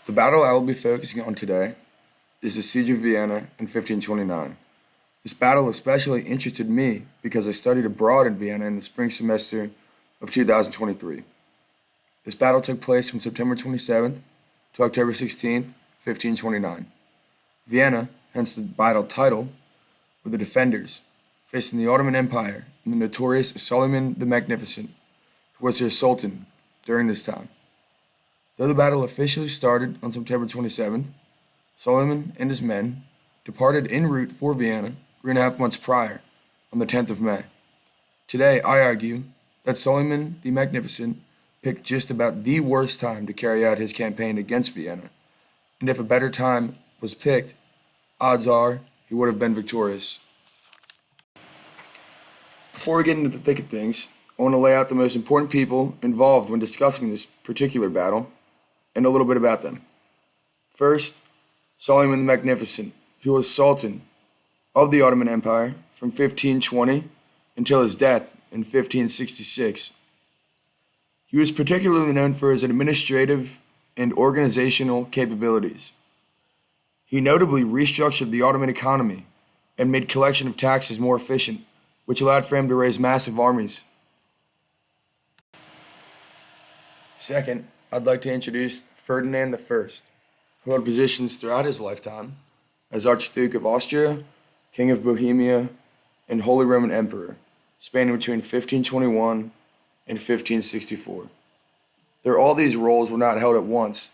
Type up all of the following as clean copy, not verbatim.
The battle I will be focusing on today is the Siege of Vienna in 1529. This battle especially interested me because I studied abroad in Vienna in the spring semester of 2023. This battle took place from September 27th to October 16th, 1529. Vienna, hence the battle title, were the defenders, facing the Ottoman Empire and the notorious Suleiman the Magnificent, who was their sultan during this time. Though the battle officially started on September 27th, Suleiman and his men departed en route for Vienna 3.5 months prior, on the 10th of May. Today, I argue that Suleiman the Magnificent picked just about the worst time to carry out his campaign against Vienna, and if a better time was picked, odds are he would have been victorious. Before we get into the thick of things, I want to lay out the most important people involved when discussing this particular battle and a little bit about them. First, Suleiman the Magnificent, who was Sultan of the Ottoman Empire from 1520 until his death in 1566. He was particularly known for his administrative and organizational capabilities. He notably restructured the Ottoman economy and made collection of taxes more efficient, which allowed for him to raise massive armies. Second, I'd like to introduce Ferdinand I, who held positions throughout his lifetime as Archduke of Austria, King of Bohemia, and Holy Roman Emperor, spanning between 1521 and 1564. Though all these roles were not held at once,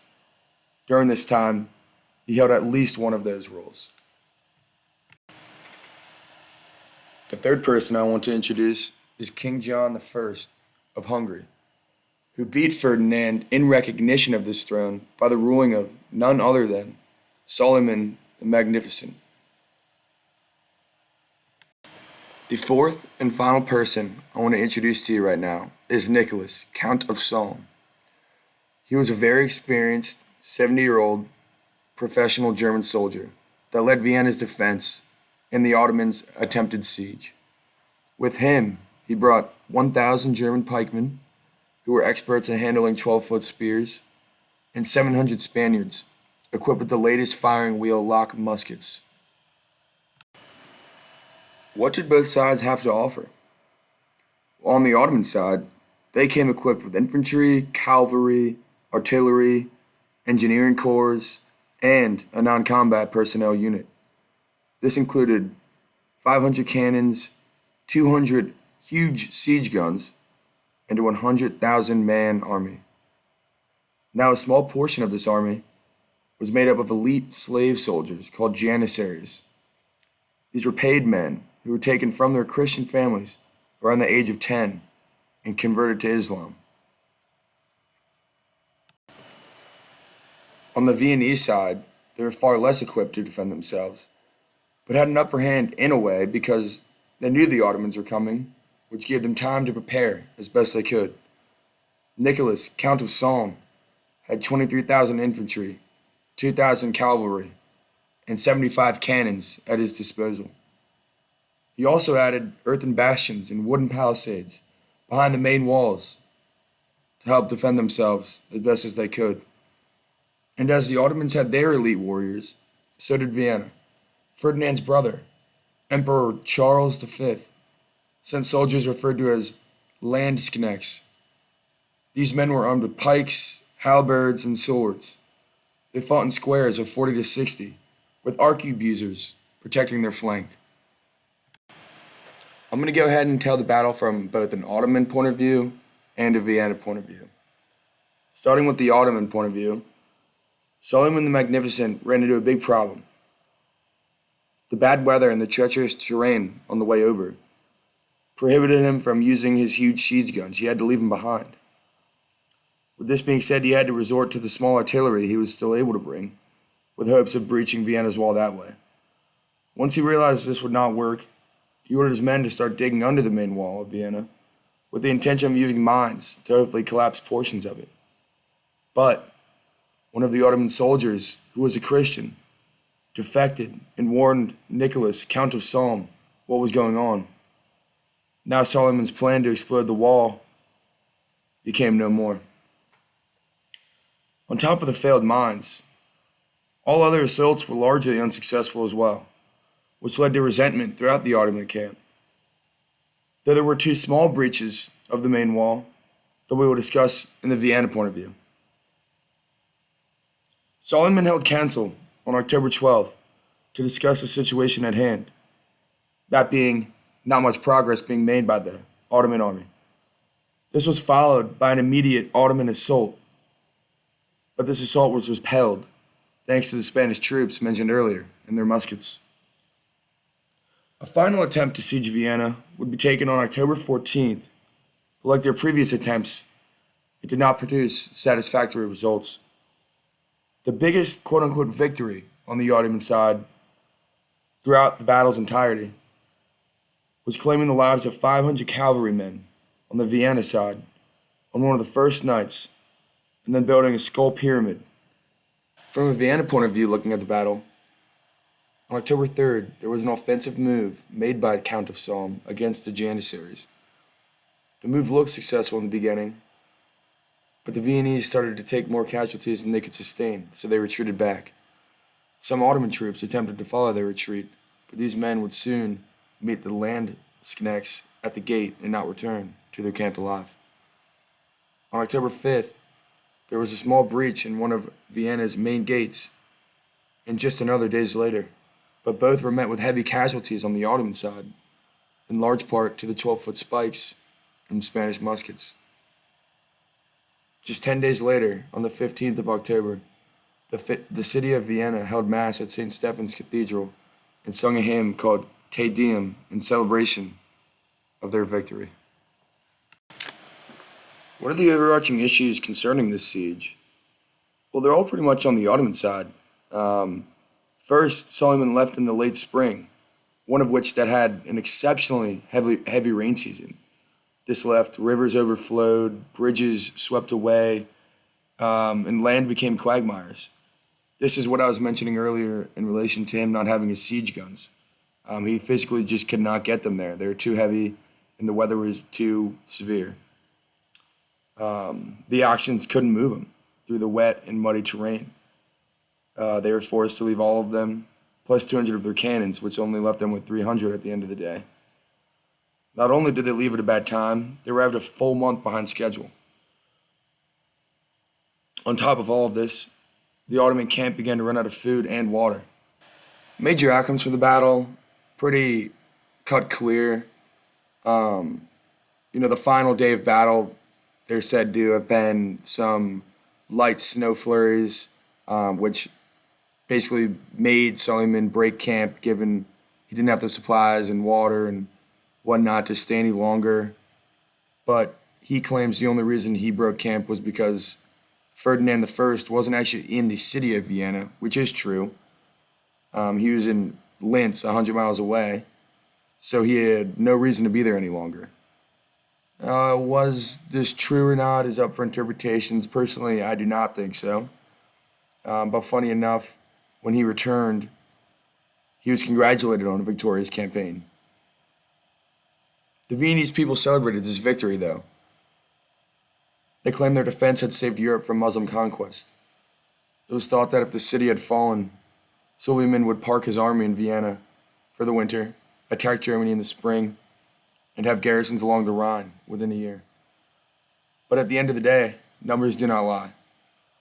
during this time, he held at least one of those roles. The third person I want to introduce is King John I of Hungary, who beat Ferdinand in recognition of this throne by the ruling of none other than Suleiman the Magnificent. The fourth and final person I want to introduce to you right now is Nicholas, Count of Salm. He was a very experienced 70-year-old professional German soldier that led Vienna's defense in the Ottomans' attempted siege. With him, he brought 1,000 German pikemen, who were experts at handling 12-foot spears, and 700 Spaniards, equipped with the latest firing wheel lock muskets. What did both sides have to offer? Well, on the Ottoman side, they came equipped with infantry, cavalry, artillery, engineering corps, and a non-combat personnel unit. This included 500 cannons, 200 huge siege guns, and a 100,000-man army. Now, a small portion of this army was made up of elite slave soldiers called janissaries. These were paid men who were taken from their Christian families around the age of 10 and converted to Islam. On the Viennese side, they were far less equipped to defend themselves, but had an upper hand in a way because they knew the Ottomans were coming, which gave them time to prepare as best they could. Nicholas, Count of Salm, had 23,000 infantry, 2,000 cavalry, and 75 cannons at his disposal. He also added earthen bastions and wooden palisades behind the main walls to help defend themselves as best as they could. And as the Ottomans had their elite warriors, so did Vienna. Ferdinand's brother, Emperor Charles V, sent soldiers referred to as landsknechts. These men were armed with pikes, halberds, and swords. They fought in squares of 40 to 60, with arquebusers protecting their flank. I'm going to go ahead and tell the battle from both an Ottoman point of view and a Vienna point of view. Starting with the Ottoman point of view, Suleiman the Magnificent ran into a big problem. The bad weather and the treacherous terrain on the way over prohibited him from using his huge siege guns. He had to leave them behind. With this being said, he had to resort to the small artillery he was still able to bring, with hopes of breaching Vienna's wall that way. Once he realized this would not work, he ordered his men to start digging under the main wall of Vienna, with the intention of using mines to hopefully collapse portions of it. But one of the Ottoman soldiers, who was a Christian, defected and warned Nicholas, Count of Salm, what was going on. Now Suleiman's plan to explode the wall became no more. On top of the failed mines, all other assaults were largely unsuccessful as well, which led to resentment throughout the Ottoman camp. Though there were two small breaches of the main wall that we will discuss in the Vienna point of view. Solomon held council on October 12th to discuss the situation at hand, that being not much progress being made by the Ottoman army. This was followed by an immediate Ottoman assault, but this assault was repelled thanks to the Spanish troops mentioned earlier and their muskets. A final attempt to siege Vienna would be taken on October 14th, but like their previous attempts, it did not produce satisfactory results. The biggest quote unquote victory on the Ottoman side throughout the battle's entirety was claiming the lives of 500 cavalrymen on the Vienna side on one of the first nights, and then building a skull pyramid. From a Vienna point of view, looking at the battle, on October 3rd, there was an offensive move made by Count of Salm against the Janissaries. The move looked successful in the beginning, but the Viennese started to take more casualties than they could sustain, so they retreated back. Some Ottoman troops attempted to follow their retreat, but these men would soon meet the landsknechts at the gate and not return to their camp alive. On October 5th, there was a small breach in one of Vienna's main gates, and just another days later, but both were met with heavy casualties on the Ottoman side, in large part to the 12-foot spikes from Spanish muskets. Just 10 days later, on the 15th of October, the city of Vienna held Mass at St. Stephen's Cathedral and sung a hymn called Te Deum in celebration of their victory. What are the overarching issues concerning this siege? Well, they're all pretty much on the Ottoman side. First, Suleiman left in the late spring, one of which that had an exceptionally heavy rain season. This left rivers overflowed, bridges swept away, and land became quagmires. This is what I was mentioning earlier in relation to him not having his siege guns. He physically just could not get them there. They were too heavy, and the weather was too severe. The Actions couldn't move them through the wet and muddy terrain. They were forced to leave all of them, plus 200 of their cannons, which only left them with 300 at the end of the day. Not only did they leave at a bad time, they arrived a full month behind schedule. On top of all of this, the Ottoman camp began to run out of food and water. Major outcomes for the battle, pretty cut clear. The final day of battle, they're said to have been some light snow flurries, which basically made Suleiman break camp, given he didn't have the supplies and water and whatnot to stay any longer. But he claims the only reason he broke camp was because Ferdinand I wasn't actually in the city of Vienna, which is true. He was in Linz, 100 miles away, so he had no reason to be there any longer. Was this true or not is up for interpretations. Personally, I do not think so. But funny enough, when he returned, he was congratulated on a victorious campaign. The Viennese people celebrated this victory, though. They claimed their defense had saved Europe from Muslim conquest. It was thought that if the city had fallen, Suleiman would park his army in Vienna for the winter, attack Germany in the spring, and have garrisons along the Rhine within a year. But at the end of the day, numbers do not lie.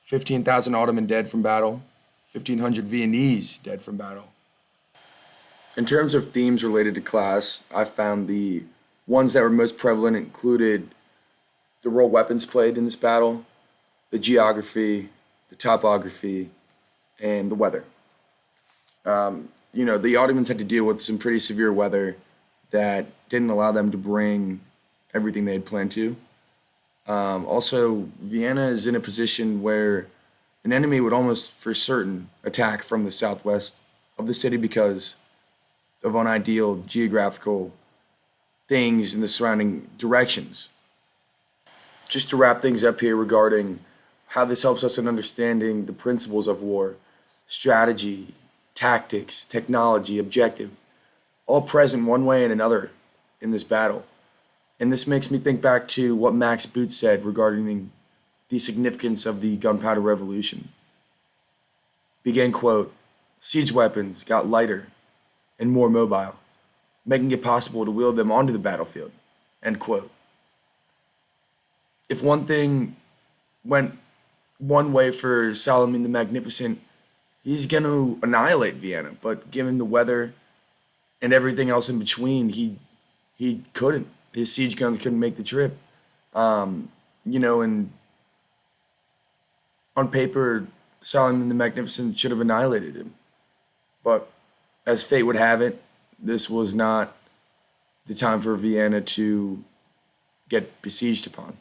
15,000 Ottoman dead from battle, 1,500 Viennese dead from battle. In terms of themes related to class, I found the ones that were most prevalent included the role weapons played in this battle, the geography, the topography, and the weather. The Ottomans had to deal with some pretty severe weather that didn't allow them to bring everything they had planned to. Also, Vienna is in a position where an enemy would almost for certain attack from the southwest of the city because of unideal geographical things in the surrounding directions. Just to wrap things up here regarding how this helps us in understanding the principles of war, strategy, tactics, technology, objective, all present one way and another in this battle. And this makes me think back to what Max Boot said regarding the significance of the gunpowder revolution. Began, quote, siege weapons got lighter and more mobile, making it possible to wield them onto the battlefield, end quote. If one thing went one way for Solomon the Magnificent, he's going to annihilate Vienna. But given the weather and everything else in between, he couldn't. His siege guns couldn't make the trip. And on paper, Solomon the Magnificent should have annihilated him. But as fate would have it, this was not the time for Vienna to get besieged upon.